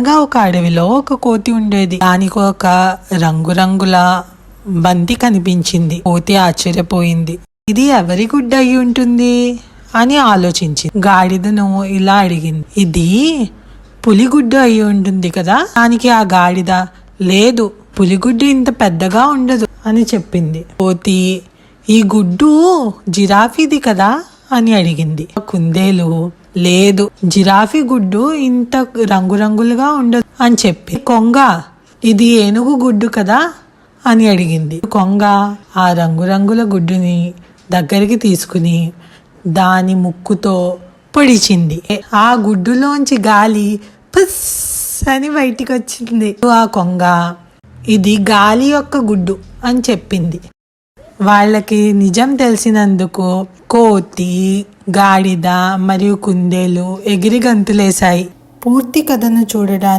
ఒక అడవిలో ఒక కోతి ఉండేది. దానికి ఒక రంగురంగుల బంతి కనిపించింది. కోతి ఆశ్చర్యపోయింది. ఇది ఎవరి గుడ్డ అయి ఉంటుంది అని ఆలోచించింది. గాడిదను ఇలా అడిగింది, ఇది పులిగుడ్డు అయి ఉంటుంది కదా? దానికి ఆ గాడిద, లేదు, పులిగుడ్డు ఇంత పెద్దగా ఉండదు అని చెప్పింది. కోతి, ఈ గుడ్డు జిరాఫీది కదా అని అడిగింది. కుందేలు, లేదు, జిరాఫీ గుడ్డు ఇంత రంగురంగులుగా ఉండదు అని చెప్పి. కొంగ, ఇది ఏనుగు గుడ్డు కదా అని అడిగింది. కొంగ ఆ రంగురంగుల గుడ్డుని దగ్గరికి తీసుకుని దాని ముక్కుతో పొడిచింది. ఆ గుడ్డులోంచి గాలి పుస్ అని బయటికి వచ్చింది. ఆ కొంగ, ఇది గాలి యొక్క గుడ్డు అని చెప్పింది. వాళ్ళకి నిజం తెలిసినందుకు కోతి, గాడిద మరియు కుందేలు ఎగిరి గంతులేశాయి. పూర్తి కథను చూడడానికి